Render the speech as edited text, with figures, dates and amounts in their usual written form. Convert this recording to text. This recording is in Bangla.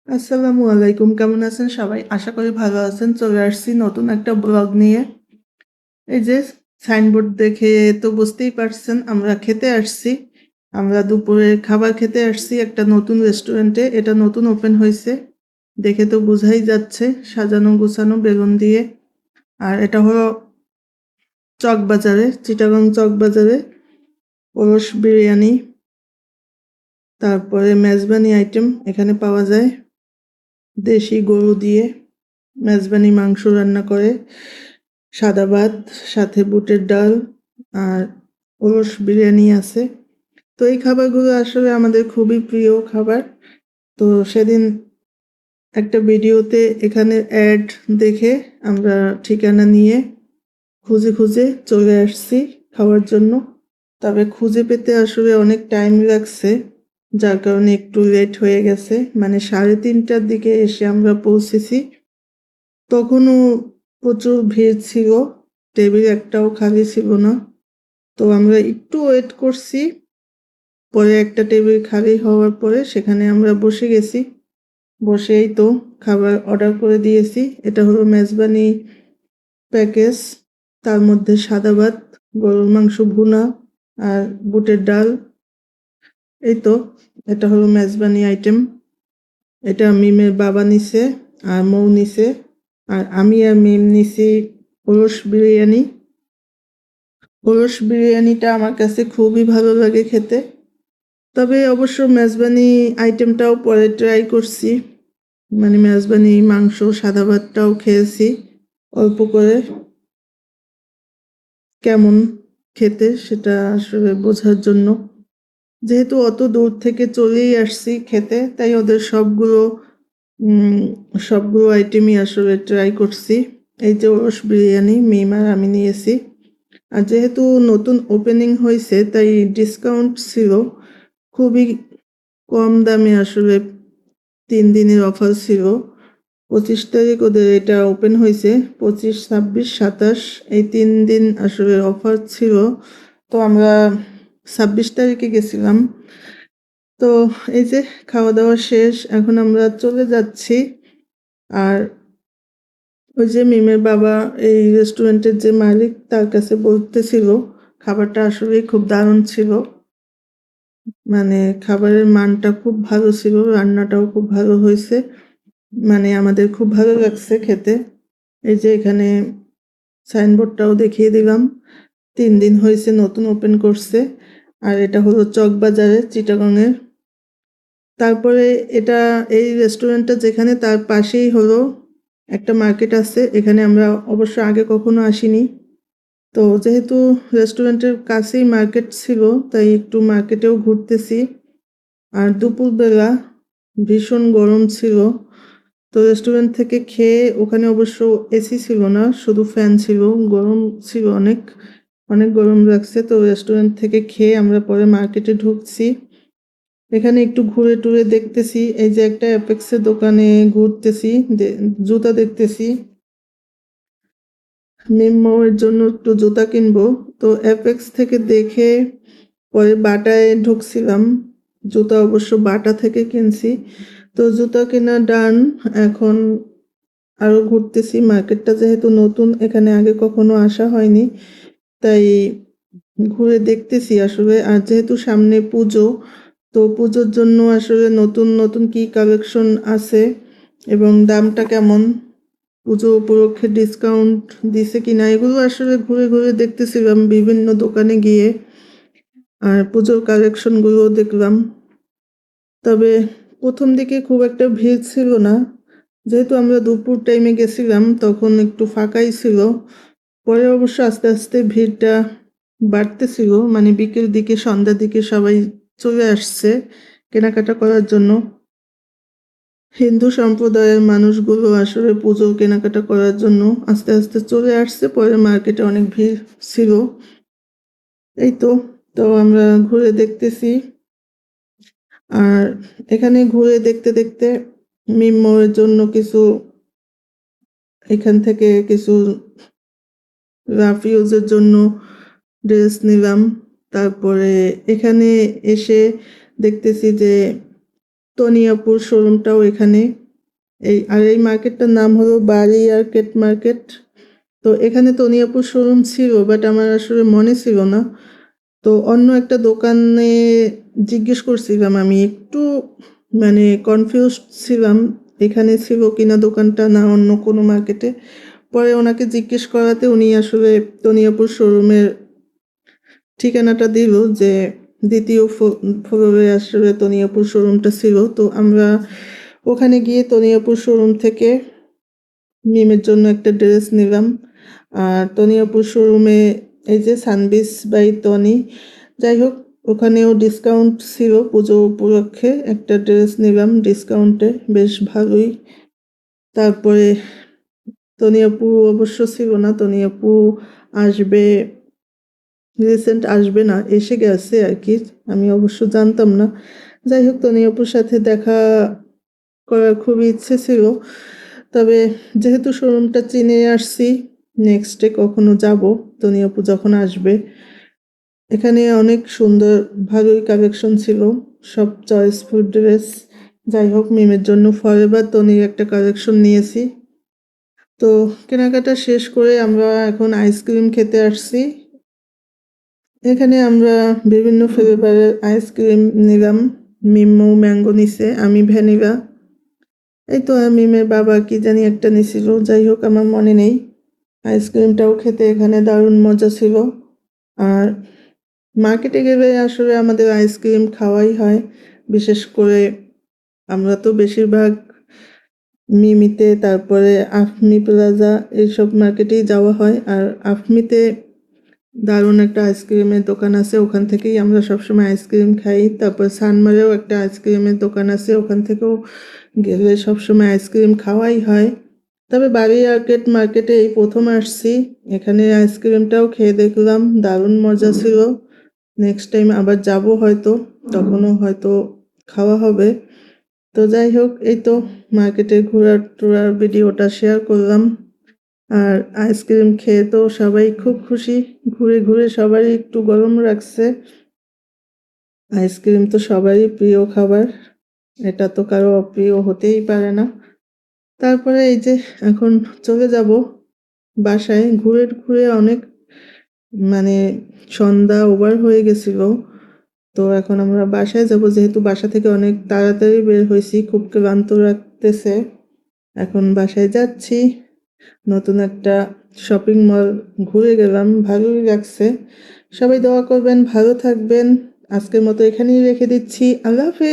আসসালামু আলাইকুম। কেমন আছেন সবাই? আশা করি ভালো আছেন। চলে আসছি নতুন একটা ব্লগ নিয়ে। এই যে সাইনবোর্ড দেখে তো বুঝতেই পারছেন আমরা খেতে আসছি। আমরা দুপুরে খাবার খেতে আসছি একটা নতুন রেস্টুরেন্টে। এটা নতুন ওপেন হইছে। দেখে তো বোঝাই যাচ্ছে সাজানো গোছানো বেলুন দিয়ে। আর এটা হলো চকবাজারে, চিটাগং চকবাজারে ওরস বিরিয়ানি, তারপরে মেজবানি আইটেম এখানে পাওয়া যায়। দেশি গরু দিয়ে মেজবানি মাংস রান্না করে, সাদা ভাত, সাথে বুটের ডাল আর ওরস বিরিয়ানি আছে। তো এই খাবারগুলো আসলে আমাদের খুবই প্রিয় খাবার। তো সেদিন একটা ভিডিওতে এখানে অ্যাড দেখে আমরা ঠিকানা নিয়ে খুঁজে খুঁজে চলে আসছি খাওয়ার জন্য। তবে খুঁজে পেতে আসলে অনেক টাইম লাগছে, যার কারণে একটু লেট হয়ে গেছে। মানে 3:30টার দিকে এসে আমরা পৌঁছেছি। তখনও প্রচুর ভিড় ছিল, টেবিল একটাও খালি ছিল না। তো আমরা একটু ওয়েট করছি, পরে একটা টেবিল খালি হওয়ার পরে সেখানে আমরা বসে গেছি। বসেই তো খাবার অর্ডার করে দিয়েছি। এটা হলো মেজবানি প্যাকেজ, তার মধ্যে সাদা ভাত, গরুর মাংস ভুনা আর বুটের ডাল। এই তো, এটা হলো মেজবানি আইটেম। এটা মিমের বাবা নিছে আর মৌ নিছে, আর আমি আর মিম নিছি ওরস বিরিয়ানি। ওরস বিরিয়ানিটা আমার কাছে খুবই ভালো লাগে খেতে। তবে অবশ্য মেজবানি আইটেমটাও পরে ট্রাই করছি, মানে মেজবানি মাংস সাদা ভাতটাও খেয়েছি অল্প করে। কেমন খেতে সেটা আসলে বোঝার জন্য, যেহেতু অত দূর থেকে চলেই আসছি খেতে, তাই ওদের উম, সবগুলো আইটেমই আসলে ট্রাই করছি। এই যে ওরস বিরিয়ানি মিম আর আমি নিয়েছি। আর যেহেতু নতুন ওপেনিং হয়েছে তাই ডিসকাউন্ট ছিল খুবই কম দামে। আসলে 3 দিনের অফার ছিল। 25 তারিখ ওদের এটা ওপেন হয়েছে, 25, 26, 27 এই 3 দিন আসলে অফার ছিল। তো আমরা 26 তারিখে গেছিলাম। তো এই যে খাওয়া দাওয়া শেষ, এখন আমরা চলে যাচ্ছি। আর ওই যে মিমের বাবা, এই রেস্টুরেন্টের যে মালিক, তার কাছে বলতেছিল খাবারটা আসলেই খুব দারুণ ছিল। মানে খাবারের মানটা খুব ভালো ছিল, রান্নাটাও খুব ভালো হয়েছে। মানে আমাদের খুব ভালো লাগছে খেতে। এই যে এখানে সাইনবোর্ডটাও দেখিয়ে দিলাম। 3 দিন হয়েছে নতুন ওপেন করছে। আর এটা হলো চকবাজারে, চিটাগংয়ের। তারপরে এটা, এই রেস্টুরেন্টটা যেখানে, তার পাশেই হলো একটা মার্কেট আছে। এখানে আমরা অবশ্য আগে কখনো আসিনি। তো যেহেতু রেস্টুরেন্টের কাছেই মার্কেট ছিল, তাই একটু মার্কেটেও ঘুরতেছি। আর দুপুরবেলা ভীষণ গরম ছিল। তো রেস্টুরেন্ট থেকে খেয়ে, ওখানে অবশ্য এসি ছিল না, শুধু ফ্যান ছিল। গরম ছিল অনেক, অনেক গরম লাগছে। তো রেস্টুরেন্ট থেকে খেয়ে আমরা পরে মার্কেটে ঢুকছি। এখানে একটু ঘুরে টুরে দেখতেছি। এই যে একটা অ্যাপেক্সের দোকানে ঘুরতেছি, জুতা দেখতেছি। মিম্ময়ের জন্য একটু জুতা কিনবো। তো অ্যাপেক্স থেকে দেখে পরে বাটায় ঢুকছিলাম। জুতা অবশ্য বাটা থেকে কিনছি। তো জুতা কেনা ডান। এখন আরো ঘুরতেছি। মার্কেটটা যেহেতু নতুন, এখানে আগে কখনো আসা হয়নি, তাই ঘুরে দেখতেছি আসলে। আর যেহেতু সামনে পুজো, তো পুজোর জন্য আসলে নতুন নতুন কি কালেকশন আছে এবং দামটা কেমন, পুজো উপলক্ষে ডিসকাউন্ট দিছে কিনা, এগুলো আসলে ঘুরে ঘুরে দেখতেছিলাম বিভিন্ন দোকানে গিয়ে। আর পুজোর কালেকশনগুলো দেখলাম। তবে প্রথম দিকে খুব একটা ভিড় ছিল না, যেহেতু আমরা দুপুর টাইমে গেছিলাম তখন একটু ফাঁকাই ছিল। পরে অবশ্য আস্তে আস্তে ভিড়টা বাড়তেছিল, মানে বিকেল দিকে সন্ধ্যার দিকে সবাই চলে আসছে কেনাকাটা করার জন্য। হিন্দু সম্প্রদায়ের মানুষগুলো আসলে পুজো কেনাকাটা করার জন্য আস্তে আস্তে চলে আসছে। পরে মার্কেটে অনেক ভিড় ছিল। এই তো, তো আমরা ঘুরে দেখতেছি। আর এখানে ঘুরে দেখতে দেখতে মিম্ময়ের জন্য কিছু, এখান থেকে কিছু রাফ ইউজের জন্য ড্রেস নিলাম। তারপরে এখানে এসে দেখতেছি যে তনিয়াপুর শোরুমটাও এখানে। এই মার্কেটটার নাম হলো বাড়ি আর্কেট মার্কেট। তো এখানে তনিয়াপুর শোরুম ছিল, বাট আমার আসলে মনে ছিল না। তো অন্য একটা দোকানে জিজ্ঞেস করছিলাম, আমি একটু মানে কনফিউজড ছিলাম এখানে ছিল কিনা দোকানটা না অন্য কোনো মার্কেটে। পরে ওনাকে জিজ্ঞেস করাতে উনি আসলে তনিয়াপুর শোরুমের ঠিকানাটা দিল যে দ্বিতীয় ফ্লোরে আসলে তনিয়াপুর শোরুমটা ছিল। তো আমরা ওখানে গিয়ে তনিয়াপুর শোরুম থেকে মিমের জন্য একটা ড্রেস নিলাম। আর তনিয়াপুর শোরুমে এই যে সানবিস বাই তনি, যাই হোক ওখানেও ডিসকাউন্ট ছিল, পুজো উপলক্ষে একটা ড্রেস নিলাম ডিসকাউন্টে, বেশ ভালোই। তারপরে তনিয়াপু অবশ্য ছিল না, তনিয়াপু আসবে, রিসেন্ট আসবে না, এসে গেছে আর কি, আমি অবশ্য জানতাম না। যাই হোক তনিয়াপুর সাথে দেখা করার খুবই ইচ্ছে ছিল, তবে যেহেতু শোরুমটা চিনে আসছি, নেক্সট ডে কখনো যাব তনিয়াপু যখন আসবে। এখানে অনেক সুন্দর ভালোই কালেকশন ছিল, সব চয়েসফুল ড্রেস। যাই হোক মিমের জন্য ফরএভার তনির একটা কালেকশন নিয়েছি। তো কেনাকাটা শেষ করে আমরা এখন আইসক্রিম খেতে আসছি। এখানে আমরা বিভিন্ন ফ্লেভারের আইসক্রিম নিলাম। মিমও ম্যাঙ্গো নিছে, আমি ভ্যানিলা। এই তো মিমের বাবা কি জানি একটা নিছিল, যাই হোক আমার মনে নেই। আইসক্রিমটাও খেতে এখানে দারুণ মজা ছিল। আর মার্কেটে গেলে আসলে আমাদের আইসক্রিম খাওয়াই হয়, বিশেষ করে আমরা তো বেশিরভাগ মিমিতে, তারপরে আফমি প্লাজা এইসব মার্কেটেই যাওয়া হয়। আর আফমিতে দারুণ একটা আইসক্রিমের দোকান আছে, ওখান থেকেই আমরা সবসময় আইসক্রিম খাই। তারপর সানমারেও একটা আইসক্রিমের দোকান আছে, ওখান থেকেও গেলে সবসময় আইসক্রিম খাওয়াই হয়। তবে বাড়ি আর্কেট মার্কেটে এই প্রথম আসছি, এখানে আইসক্রিমটাও খেয়ে দেখলাম, দারুণ মজা ছিল। নেক্সট টাইম আবার যাব হয়তো, তখনও হয়তো খাওয়া হবে। তো যাই হোক এই তো মার্কেটে ঘোরার টোরার ভিডিওটা শেয়ার করলাম। আর আইসক্রিম খেয়ে তো সবাই খুব খুশি, ঘুরে ঘুরে সবারই একটু গরম রাখছে। আইসক্রিম তো সবারই প্রিয় খাবার, এটা তো কারো অপ্রিয় হতেই পারে না। তারপরে এই যে এখন চলে যাব বাসায়। ঘুরে ঘুরে অনেক মানে সন্ধ্যা ওভার হয়ে গেছিল। তো এখন আমরা বাসায় যাব, যেহেতু বাসা থেকে অনেক তাড়াতাড়ি বের হয়েছি, খুব ক্লান্ত লাগতেছে। এখন বাসায় যাচ্ছি। নতুন একটা শপিং মল ঘুরে গেলাম, ভালোই লাগছে। সবাই দোয়া করবেন, ভালো থাকবেন। আজকের মতো এখানেই রেখে দিচ্ছি, আল্লাহ হাফেজ।